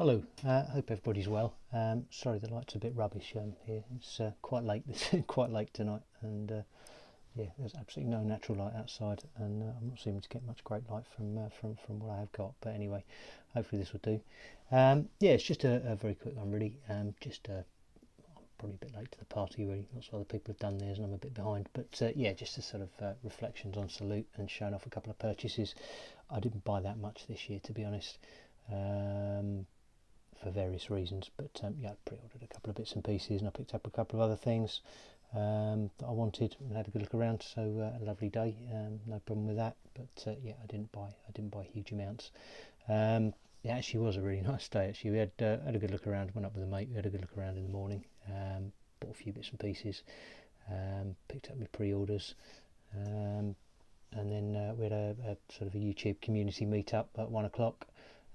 Hello, hope everybody's well. Sorry the light's a bit rubbish here. It's quite late. Quite late tonight, and yeah, there's absolutely no natural light outside, and I'm not seeming to get much great light from what I have got. But anyway, hopefully this will do. Yeah, it's just a very quick one, really. Just probably a bit late to the party, really. Lots of other people have done theirs, and I'm a bit behind. But yeah, just a sort of reflections on Salute and showing off a couple of purchases. I didn't buy that much this year, to be honest. For various reasons, but yeah, I pre-ordered a couple of bits and pieces, and I picked up a couple of other things that I wanted and had a good look around. So a lovely day, no problem with that. But yeah, I didn't buy huge amounts. It actually was a really nice day. Actually, we had a good look around. Went up with a mate. We had a good look around in the morning. Bought a few bits and pieces. Picked up my pre-orders. And then we had a sort of a YouTube community meet up at 1 o'clock.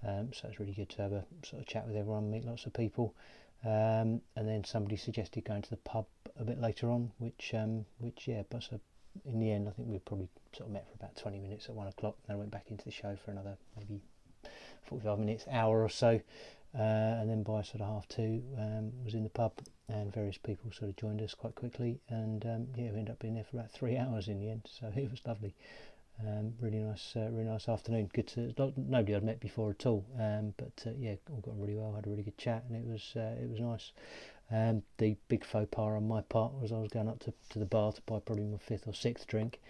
So it's really good to have a sort of chat with everyone, meet lots of people, and then somebody suggested going to the pub a bit later on, which yeah, but so in the end I think we probably sort of met for about 20 minutes at 1 o'clock, and then I went back into the show for another maybe 45 minutes, hour or so, and then by sort of 2:30 was in the pub, and various people sort of joined us quite quickly, and yeah, we ended up being there for about 3 hours in the end, so it was lovely. Really nice afternoon. Good to nobody I'd met before at all, but yeah, all got on really well. Had a really good chat, and it was nice. The big faux pas on my part was I was going up to the bar to buy probably my 5th or 6th drink,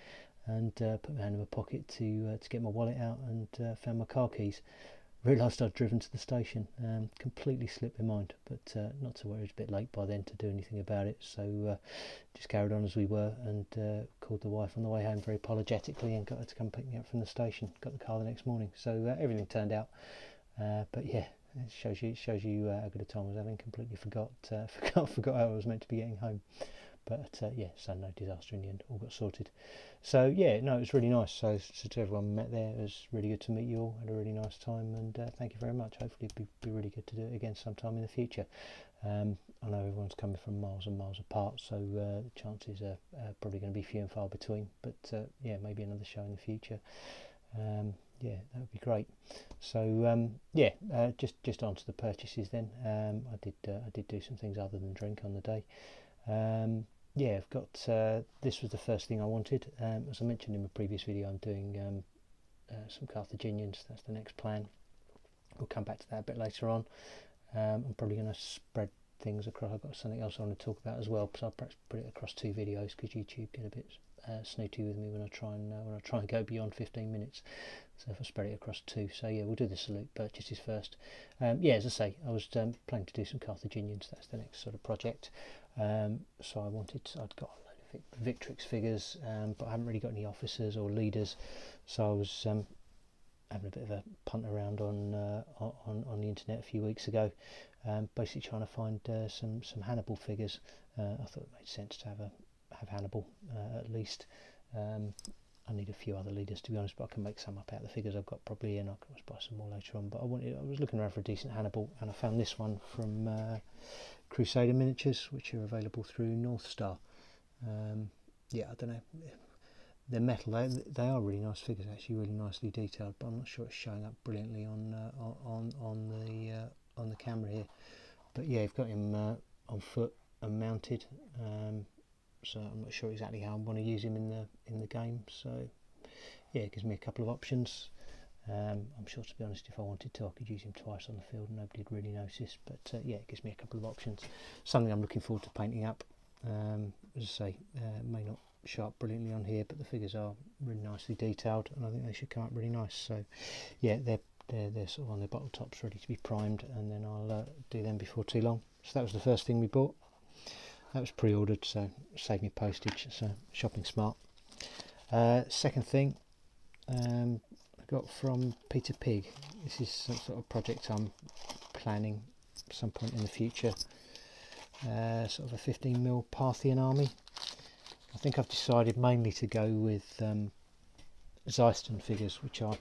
and put my hand in my pocket to get my wallet out, and found my car keys. Realised I'd driven to the station. Completely slipped my mind, but not to worry, it was a bit late by then to do anything about it, so just carried on as we were, and called the wife on the way home very apologetically and got her to come pick me up from the station. Got the car the next morning, so everything turned out, but yeah, it shows you how good a time I was having. Completely forgot how I was meant to be getting home. But yeah, so no disaster in the end, all got sorted. So yeah, no, it was really nice. So to everyone met there, it was really good to meet you all. Had a really nice time, and thank you very much. Hopefully it'd be really good to do it again sometime in the future. I know everyone's coming from miles and miles apart, so the chances are probably going to be few and far between. But yeah, maybe another show in the future. Yeah, that would be great. So yeah, just on to the purchases then. I did do some things other than drink on the day. Yeah, I've got this was the first thing I wanted. As I mentioned in my previous video, I'm doing some Carthaginians. That's the next plan. We'll come back to that a bit later on. I'm probably going to spread things across. I've got something else I want to talk about as well, so I'll perhaps put it across 2 videos, because YouTube get a bit snooty with me when I try and go beyond 15 minutes. So if I spread it across 2, so yeah, we'll do the Salute purchases first. Yeah, as I say, I was planning to do some Carthaginians. That's the next sort of project. So I'd got a load of Victrix figures, but I haven't really got any officers or leaders, so I was having a bit of a punt around on the internet a few weeks ago, basically trying to find some Hannibal figures. I thought it made sense to have Hannibal at least. I need a few other leaders, to be honest, but I can make some up out of the figures I've got probably, and I can always buy some more later on. But I was looking around for a decent Hannibal, and I found this one from Crusader Miniatures, which are available through North Star. Yeah, I don't know. They're metal. They are really nice figures, actually, really nicely detailed. But I'm not sure it's showing up brilliantly on the camera here. But yeah, I've got him on foot and mounted. So I'm not sure exactly how I want to use him in the game. So yeah, it gives me a couple of options. I'm sure, to be honest, if I wanted to, I could use him twice on the field and nobody'd really notice. But yeah, it gives me a couple of options. Something I'm looking forward to painting up. As I say, may not show up brilliantly on here, but the figures are really nicely detailed, and I think they should come up really nice. So yeah, they're sort of on their bottle tops, ready to be primed, and then I'll do them before too long. So that was the first thing we bought. That was pre-ordered, so saved me postage. So shopping smart. Second thing, I got from Peter Pig. This is some sort of project I'm planning some point in the future. Sort of a 15mm Parthian army. I think I've decided mainly to go with Zeiston figures, which are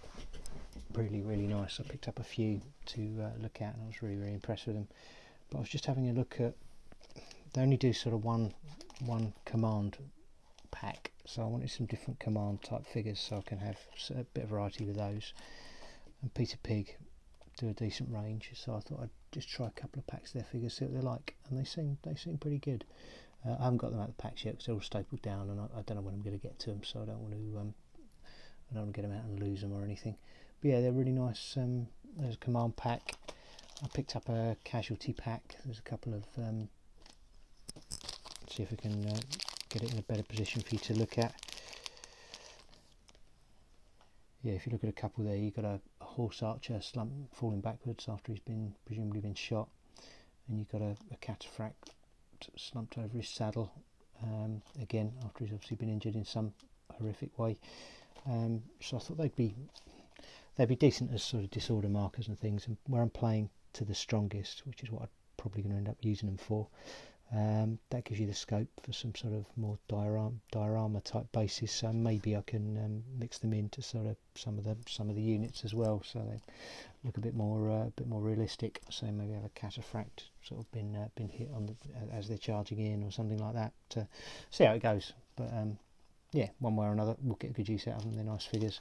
really nice. I picked up a few to look at, and I was really impressed with them. But I was just having a look at, they only do sort of one command pack, so I wanted some different command type figures so I can have a bit of variety with those. And Peter Pig do a decent range, so I thought I'd just try a couple of packs of their figures, see what they're like, and they seem pretty good. I haven't got them out of the packs yet because they're all stapled down, and I don't know when I'm going to get to them, so I don't want to get them out and lose them or anything. But yeah, they're really nice. There's a command pack. I picked up a casualty pack. There's a couple of see if we can get it in a better position for you to look at. Yeah, if you look at a couple there, you've got a horse archer falling backwards after he's presumably been shot, and you've got a cataphract slumped over his saddle, again after he's obviously been injured in some horrific way. So I thought they'd be decent as sort of disorder markers and things, and where I'm playing to the strongest, which is what I'm probably going to end up using them for, that gives you the scope for some sort of more diorama type bases, so maybe I can mix them into sort of some of the units as well, so they look a bit more realistic. So maybe have a cataphract sort of been hit on as they're charging in or something like that, to see how it goes. But yeah, one way or another we'll get a good use out of them. They're nice figures,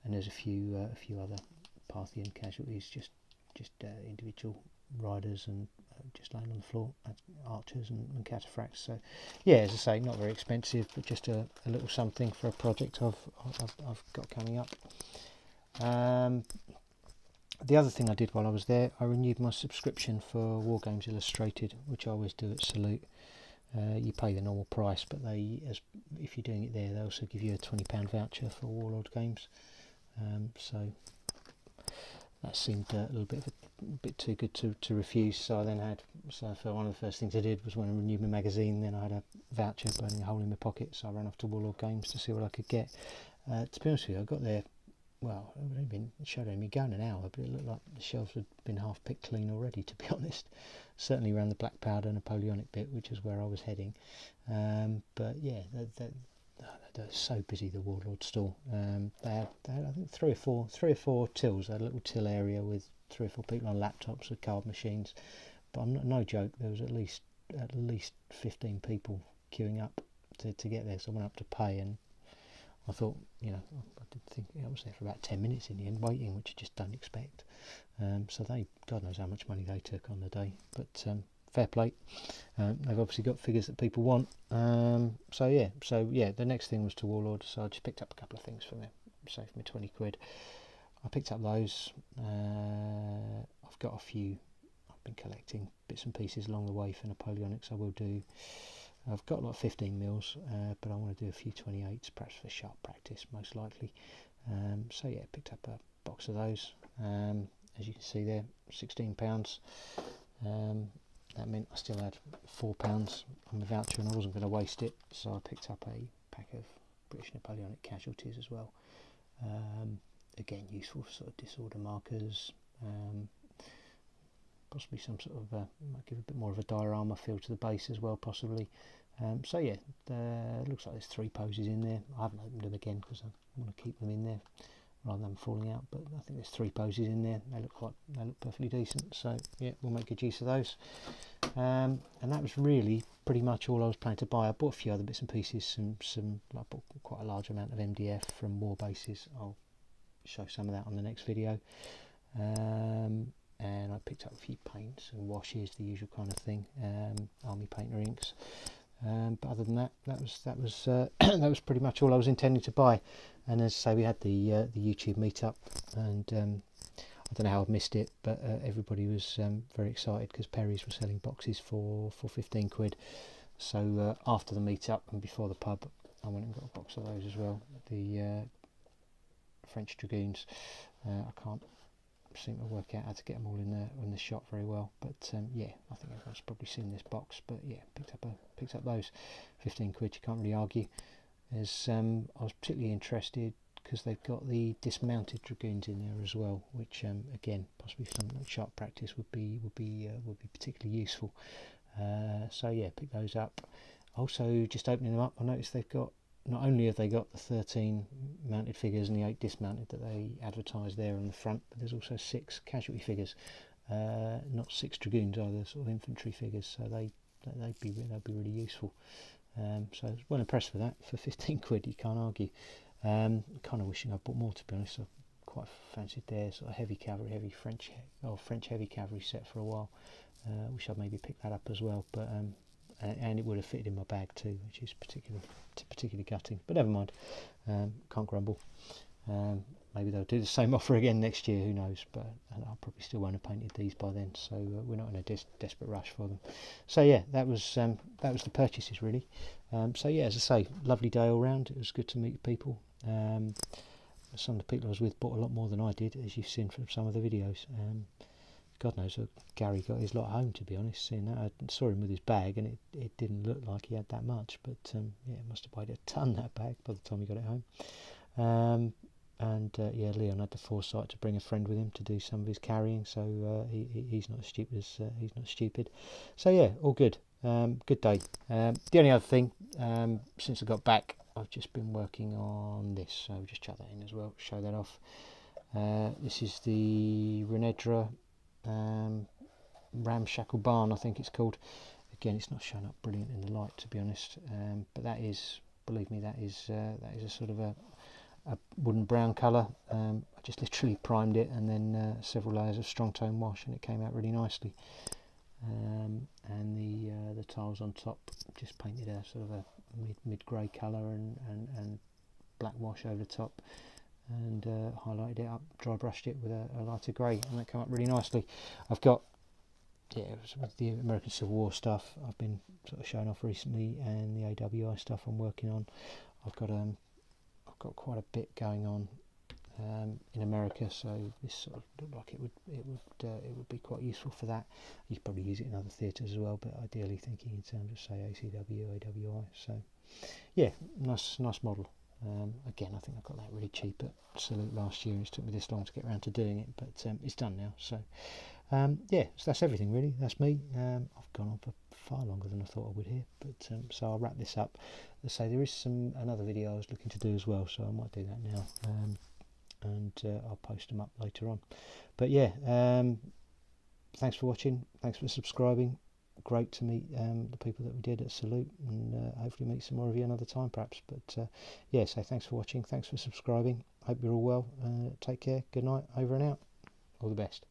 and there's a few other Parthian casualties, just individual riders and just laying on the floor, archers and cataphracts. So yeah, as I say, not very expensive, but just a little something for a project I've got coming up. The other thing I did while I was there, I renewed my subscription for War Games Illustrated, which I always do at Salute. You pay the normal price, but if you're doing it there, they also give you a £20 voucher for Warlord games. So that seemed a little bit too good to refuse. So I then for one of the first things I did was when I renewed my magazine, then I had a voucher burning a hole in my pocket, so I ran off to Warlord Games to see what I could get. To be honest with you, I got there. Well, it showed only going an hour, but it looked like the shelves had been half picked clean already, to be honest. Certainly around the Black Powder Napoleonic bit, which is where I was heading. But yeah, they're so busy, the Warlord store. They had I think three or four tills. They had a little till area with 3 or 4 people on laptops with card machines. But no joke, there was at least 15 people queuing up to get there. So I went up to pay, and I thought, I did think I was there for about 10 minutes in the end waiting, which you just don't expect. So God knows how much money they took on the day, but fair play. They've obviously got figures that people want. So yeah, the next thing was to Warlord, so I just picked up a couple of things from there, saved me 20 quid. I picked up those. I've got a few. I've been collecting bits and pieces along the way for Napoleonics. I will do. I've got like 15 mils, but I want to do a few 28s, perhaps for sharp practice, most likely. So yeah, picked up a box of those. As you can see there, £16. That meant I still had £4 on the voucher, and I wasn't going to waste it, so I picked up a pack of British Napoleonic casualties as well. Again, useful for sort of disorder markers. Possibly some sort of might give a bit more of a diorama feel to the base as well, possibly. So yeah, it looks like there's 3 poses in there. I haven't opened them again because I want to keep them in there rather than falling out, but I think there's 3 poses in there. They look perfectly decent, so yeah, we'll make good use of those. And that was really pretty much all I was planning to buy. I bought a few other bits and pieces, I bought quite a large amount of MDF from war bases. I'll show some of that on the next video. And I picked up a few paints and washes, the usual kind of thing, army painter inks. But other than that, that was that was pretty much all I was intending to buy. And as I say, we had the YouTube meetup, and I don't know how I've missed it, but everybody was very excited because Perry's were selling boxes for 15 quid. So after the meetup and before the pub, I went and got a box of those as well. The French Dragoons. I can't seem to work out how to get them all in the shop very well, but yeah, I think everyone's probably seen this box. But yeah, picked up those 15 quid. You can't really argue. As I was particularly interested because they've got the dismounted dragoons in there as well, which again, possibly for some sharp practice would be particularly useful. So yeah, pick those up. Also, just opening them up, I noticed they've got, not only have they got the 13 mounted figures and the 8 dismounted that they advertise there on the front, but there's also 6 casualty figures, not 6 dragoons either, sort of infantry figures. So they'd be really useful. So I was well impressed with that. For 15 quid, you can't argue. Kind of wishing I bought more, to be honest. I quite fancied their sort of heavy cavalry, French heavy cavalry set for a while. Wish I'd maybe picked that up as well, but and it would have fitted in my bag too, which is particularly gutting. But never mind, can't grumble. Maybe they'll do the same offer again next year, who knows, but I probably still won't have painted these by then, so we're not in a desperate rush for them. So yeah, that was the purchases really. So yeah, as I say, lovely day all round. It was good to meet people. Some of the people I was with bought a lot more than I did, as you've seen from some of the videos. God knows, Gary got his lot home, to be honest. Seeing that, I saw him with his bag, and it didn't look like he had that much, but yeah, must have weighed a ton, that bag, by the time he got it home. Yeah, Leon had the foresight to bring a friend with him to do some of his carrying, so he's not as stupid. So yeah, all good. Good day. The only other thing, since I got back, I've just been working on this, so I'll just chuck that in as well, show that off. This is the Renedra Ramshackle Barn, I think it's called. Again, it's not showing up brilliant in the light, to be honest, but that is, believe me, that is a sort of a wooden brown colour. I just literally primed it and then several layers of strong tone wash, and it came out really nicely. And the tiles on top, just painted a sort of a mid grey colour and black wash over the top, and highlighted it up, dry brushed it with a lighter grey, and that came up really nicely. I've got, yeah, with the American Civil War stuff I've been sort of showing off recently, and the AWI stuff I'm working on. I've got quite a bit going on in America, so this sort of looked like it would be quite useful for that. You could probably use it in other theatres as well, but ideally thinking in terms of, say, ACW, AWI. So yeah, nice model. Again, I think I got that really cheap at Salute last year, and it's took me this long to get around to doing it, but it's done now. So yeah, so that's everything really. That's me. I've gone on for far longer than I thought I would here, but so I'll wrap this up. Let's say there is another video I was looking to do as well, so I might do that now, and I'll post them up later on. But yeah, thanks for watching, thanks for subscribing. Great to meet the people that we did at Salute, and hopefully meet some more of you another time perhaps. But yeah, so thanks for watching, thanks for subscribing. Hope you're all well. Take care, good night, over and out, all the best.